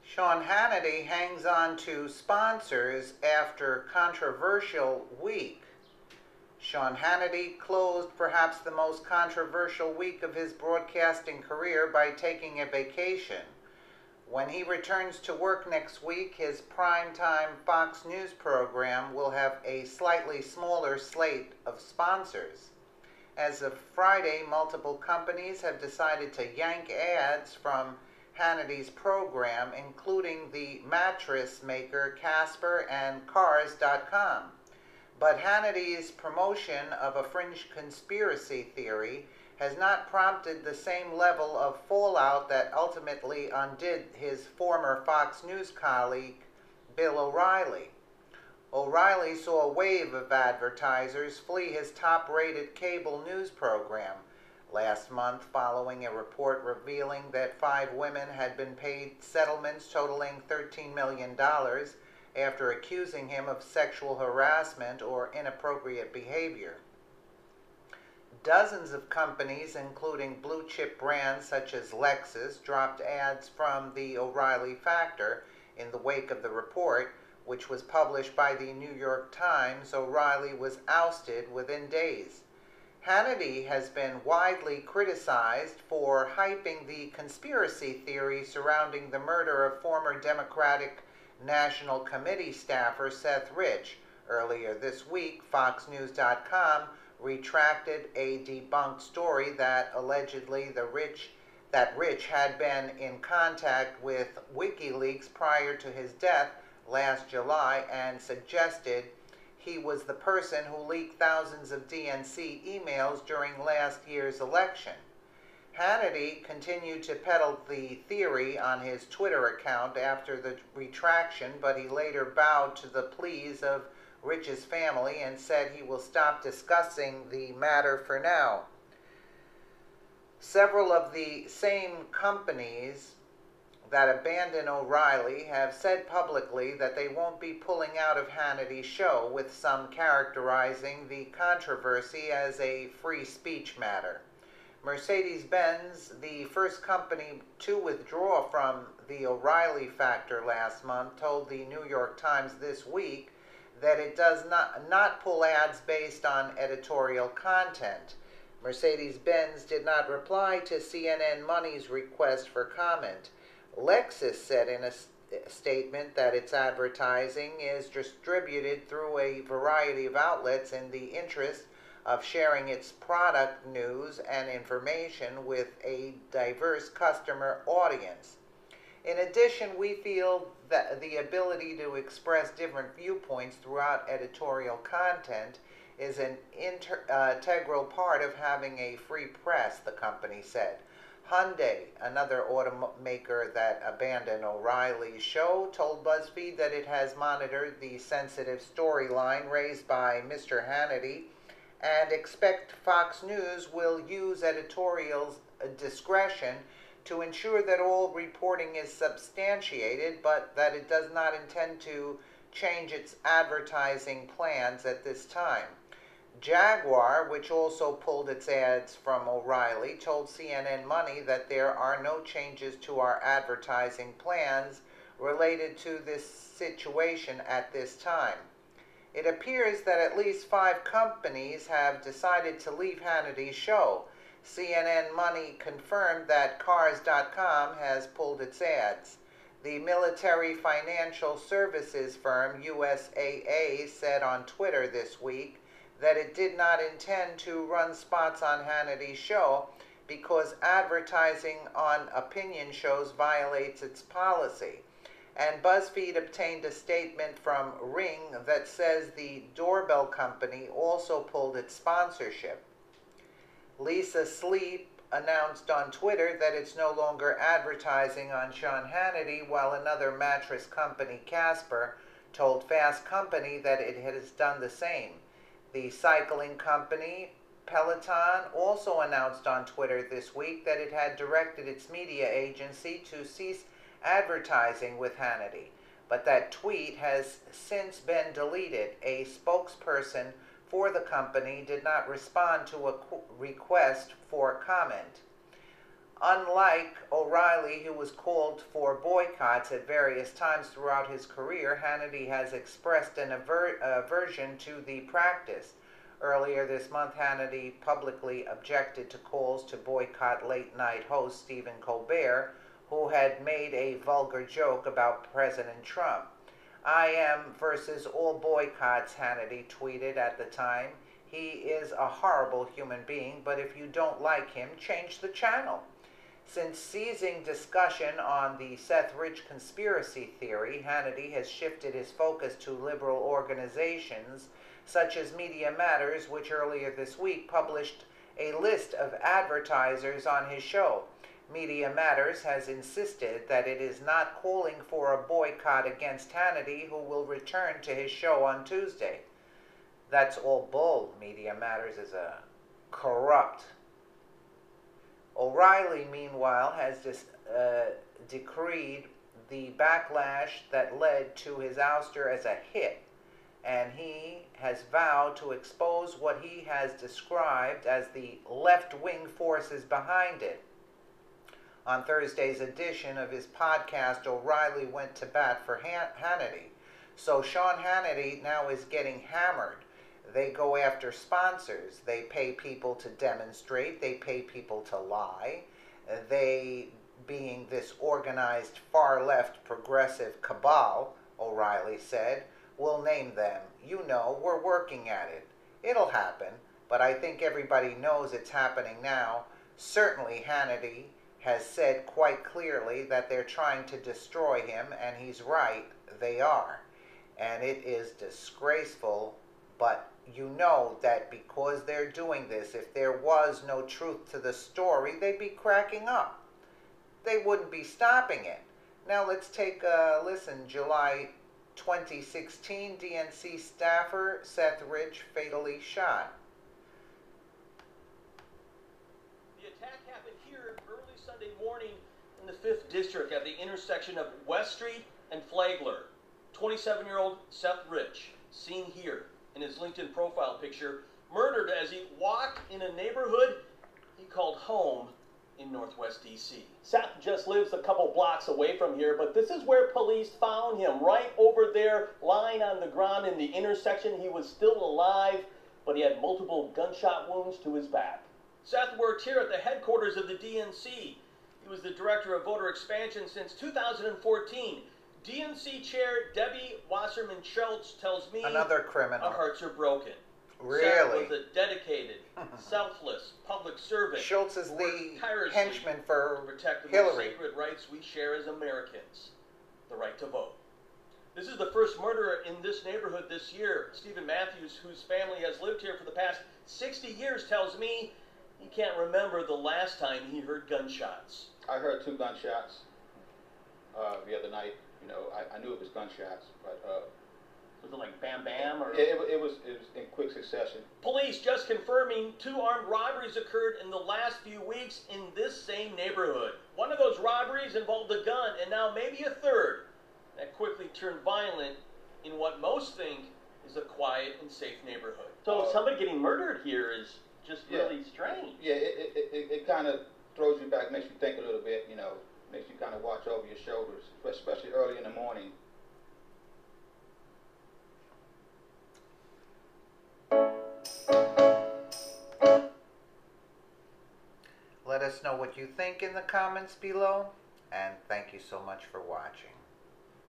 Sean Hannity hangs on to sponsors after controversial week. Sean Hannity closed perhaps the most controversial week of his broadcasting career by taking a vacation. When he returns to work next week, his primetime Fox News program will have a slightly smaller slate of sponsors. As of Friday, multiple companies have decided to yank ads from Hannity's program, including the mattress maker Casper and Cars.com. But Hannity's promotion of a fringe conspiracy theory has not prompted the same level of fallout that ultimately undid his former Fox News colleague, Bill O'Reilly. O'Reilly saw a wave of advertisers flee his top-rated cable news program last month following a report revealing that 5 women had been paid settlements totaling $13 million after accusing him of sexual harassment or inappropriate behavior. Dozens of companies, including blue-chip brands such as Lexus, dropped ads from the O'Reilly factor in the wake of the report, which was published by the New York Times. O'Reilly was ousted within days. Hannity has been widely criticized for hyping the conspiracy theory surrounding the murder of former Democratic National Committee staffer Seth Rich. Earlier this week, FoxNews.com retracted a debunked story that allegedly Rich had been in contact with WikiLeaks prior to his death last July and suggested he was the person who leaked thousands of DNC emails during last year's election. Hannity continued to peddle the theory on his Twitter account after the retraction, but he later bowed to the pleas of Rich's family and said he will stop discussing the matter for now. Several of the same companies that abandoned O'Reilly have said publicly that they won't be pulling out of Hannity's show, with some characterizing the controversy as a free speech matter. Mercedes-Benz, the first company to withdraw from the O'Reilly factor last month, told the New York Times this week that it does not pull ads based on editorial content. Mercedes-Benz did not reply to CNN Money's request for comment. Lexus said in a statement that its advertising is distributed through a variety of outlets in the interest of sharing its product news and information with a diverse customer audience. In addition, we feel that the ability to express different viewpoints throughout editorial content is an integral part of having a free press, the company said. Hyundai, another automaker that abandoned O'Reilly's show, told BuzzFeed that it has monitored the sensitive storyline raised by Mr. Hannity and expect Fox News will use editorial discretion to ensure that all reporting is substantiated, but that it does not intend to change its advertising plans at this time. Jaguar, which also pulled its ads from O'Reilly, told CNN Money that there are no changes to our advertising plans related to this situation at this time. It appears that at least 5 companies have decided to leave Hannity's show. CNN Money confirmed that Cars.com has pulled its ads. The military financial services firm USAA said on Twitter this week that it did not intend to run spots on Hannity's show because advertising on opinion shows violates its policy. And BuzzFeed obtained a statement from Ring that says the doorbell company also pulled its sponsorship. Lisa Sleep announced on Twitter that it's no longer advertising on Sean Hannity, while another mattress company, Casper, told Fast Company that it has done the same. The cycling company, Peloton, also announced on Twitter this week that it had directed its media agency to cease advertising with Hannity, but that tweet has since been deleted. A spokesperson for the company did not respond to a request for comment. Unlike O'Reilly, who was called for boycotts at various times throughout his career, Hannity has expressed an aversion to the practice. Earlier this month, Hannity publicly objected to calls to boycott late-night host Stephen Colbert, who had made a vulgar joke about President Trump. "I am versus all boycotts," Hannity tweeted at the time. "He is a horrible human being, but if you don't like him, change the channel." Since seizing discussion on the Seth Rich conspiracy theory, Hannity has shifted his focus to liberal organizations such as Media Matters, which earlier this week published a list of advertisers on his show. Media Matters has insisted that it is not calling for a boycott against Hannity, who will return to his show on Tuesday. That's all bull. Media Matters is a corrupt. O'Reilly, meanwhile, has decreed the backlash that led to his ouster as a hit, and he has vowed to expose what he has described as the left-wing forces behind it. On Thursday's edition of his podcast, O'Reilly went to bat for Hannity. So Sean Hannity now is getting hammered. They go after sponsors. They pay people to demonstrate. They pay people to lie. They, being this organized far-left progressive cabal, O'Reilly said, "We'll name them. You know, we're working at it. It'll happen, but I think everybody knows it's happening now. Certainly Hannity has said quite clearly that they're trying to destroy him, and he's right, they are. And it is disgraceful, but you know that because they're doing this, if there was no truth to the story, they'd be cracking up. They wouldn't be stopping it." Now let's take a listen. July 2016, DNC staffer Seth Rich fatally shot. The attack happened here early Sunday morning in the 5th District at the intersection of West Street and Flagler. 27-year-old Seth Rich, seen here in his LinkedIn profile picture, murdered as he walked in a neighborhood he called home in Northwest D.C. Seth just lives a couple blocks away from here, but this is where police found him, right over there, lying on the ground in the intersection. He was still alive, but he had multiple gunshot wounds to his back. Seth worked here at the headquarters of the DNC. He was the director of voter expansion since 2014. DNC chair Debbie Wasserman Schultz tells me another criminal. Our hearts are broken. Really? Seth was a dedicated, selfless public servant. Schultz is the henchman for to protect the Hillary. most sacred rights we share as Americans, the right to vote. This is the first murder in this neighborhood this year. Stephen Matthews, whose family has lived here for the past 60 years, tells me he can't remember the last time he heard gunshots. I heard 2 gunshots the other night. You know, I knew it was gunshots, but was it like bam bam or? It was in quick succession. Police just confirming 2 armed robberies occurred in the last few weeks in this same neighborhood. One of those robberies involved a gun, and now maybe a third that quickly turned violent in what most think is a quiet and safe neighborhood. So somebody getting murdered here is just really strange. Yeah, it kind of throws you back, makes you think a little bit, you know, makes you kind of watch over your shoulders, especially early in the morning. Let us know what you think in the comments below, and thank you so much for watching.